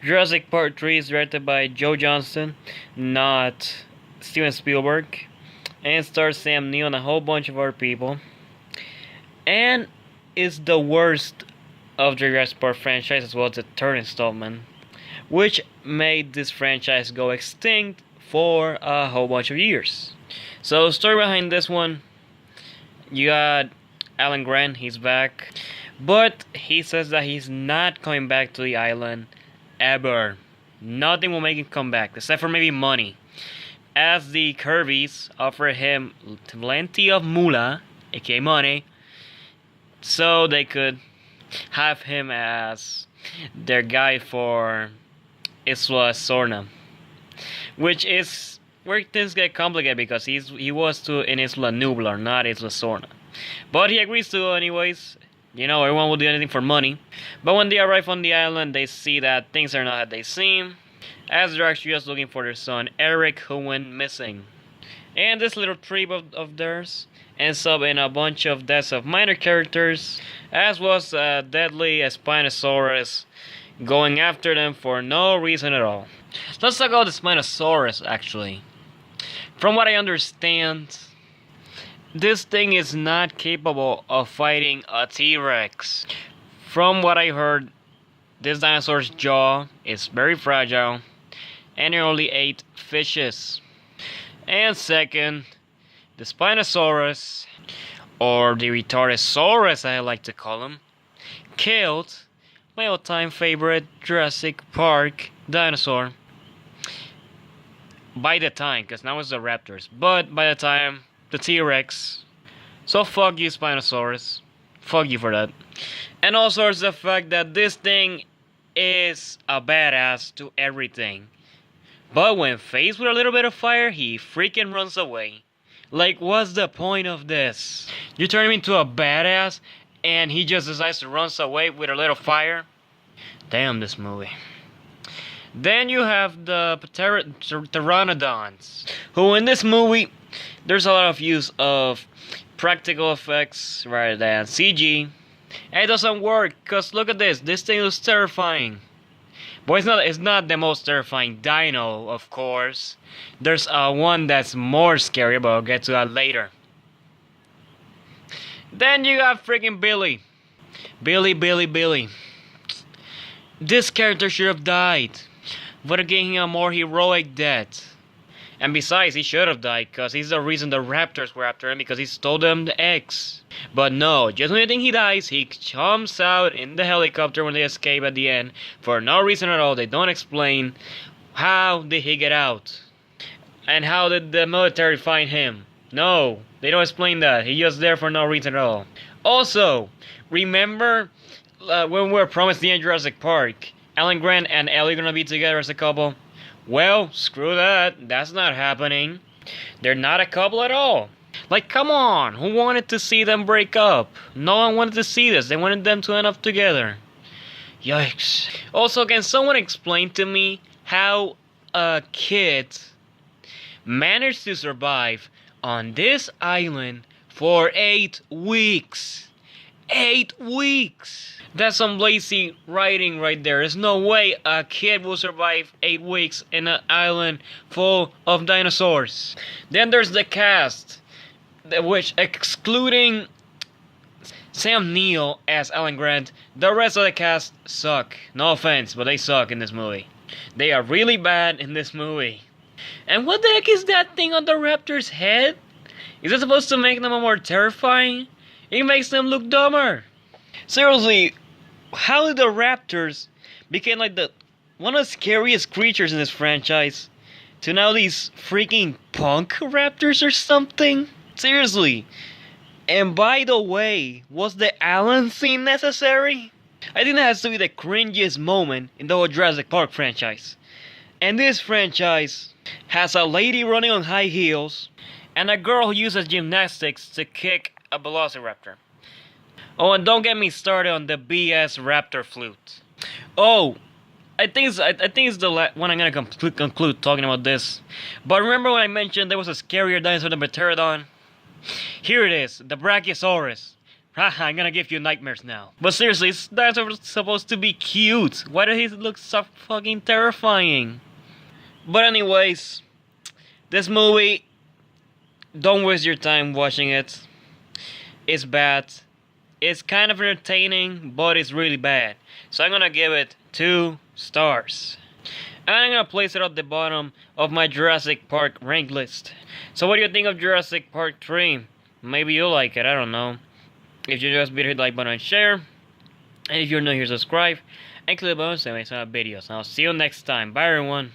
Jurassic Park 3 is directed by Joe Johnston, not Steven Spielberg, and stars Sam Neill and a whole bunch of other people. And is the worst of the Jurassic Park franchise as well as the third installment, which made this franchise go extinct for a whole bunch of years. So, story behind this one, you got Alan Grant, he's back, but he says that he's not coming back to the island ever. Nothing will make him come back, except for maybe money, as the Kirby's offer him plenty of moolah, aka money, so they could have him as their guy for Isla Sorna, which is where things get complicated because he was to in Isla Nublar, not Isla Sorna. But he agrees to anyways. You know, everyone will do anything for money. But when they arrive on the island, they see that things are not as they seem, as they're actually just looking for their son, Eric, who went missing. And this little trip of theirs ends up in a bunch of deaths of minor characters, as was a deadly Spinosaurus going after them for no reason at all. Let's talk about the Spinosaurus, actually. From what I understand, this thing is not capable of fighting a T-Rex. From what I heard, this dinosaur's jaw is very fragile, and it only ate fishes. And second, the Spinosaurus, or the Retardosaurus I like to call him, killed my all-time favorite Jurassic Park dinosaur. By the time, because now it's the Raptors, but by the time, the T-Rex. So fuck you, Spinosaurus. Fuck you for that. And also it's the fact that this thing is a badass to everything. But when faced with a little bit of fire, he freaking runs away. Like, what's the point of this? You turn him into a badass, and he just decides to run away with a little fire? Damn this movie. Then you have the Pteranodons, who in this movie, there's a lot of use of practical effects rather than CG. And it doesn't work, because look at this thing is terrifying. But it's not the most terrifying dino, of course. There's one that's more scary, but I'll get to that later. Then you got freaking Billy. Billy. This character should have died, but getting a more heroic death. And besides, he should have died, because he's the reason the Raptors were after him, because he stole them the eggs. But no, just when you think he dies, he jumps out in the helicopter when they escape at the end, for no reason at all. They don't explain how did he get out, and how did the military find him. No, they don't explain that. He's just there for no reason at all. Also, remember when we were promised the end of Jurassic Park, Alan Grant and Ellie gonna be together as a couple? Well, screw that. That's not happening. They're not a couple at all. Like, come on. Who wanted to see them break up? No one wanted to see this. They wanted them to end up together. Yikes. Also, can someone explain to me how a kid managed to survive on this island for 8 weeks? 8 weeks! That's some lazy writing right there. There's no way a kid will survive 8 weeks in an island full of dinosaurs. Then there's the cast, which, excluding Sam Neill as Alan Grant, the rest of the cast suck. No offense, but they suck in this movie. They are really bad in this movie. And what the heck is that thing on the raptor's head? Is it supposed to make them more terrifying? It makes them look dumber. Seriously, how did the raptors become like one of the scariest creatures in this franchise to now these freaking punk raptors or something? Seriously. And by the way, was the Alan scene necessary? I think that has to be the cringiest moment in the whole Jurassic Park franchise. And this franchise has a lady running on high heels and a girl who uses gymnastics to kick a velociraptor. Oh, and don't get me started on the BS raptor flute. Oh, I think it's the one I'm gonna conclude talking about this. But remember when I mentioned there was a scarier dinosaur than the Pteranodon? Here it is, the Brachiosaurus. Haha, I'm gonna give you nightmares now. But seriously, that's supposed to be cute. Why does he look so fucking terrifying? But anyways, this movie, don't waste your time watching it. It's bad. It's kind of entertaining, but it's really bad. So I'm gonna give it 2 stars. And I'm gonna place it at the bottom of my Jurassic Park rank list. So what do you think of Jurassic Park 3? Maybe you'll like it, I don't know. If you just hit the like button and share. And if you're new here, subscribe. And click the button so I make some videos. And I'll see you next time. Bye everyone.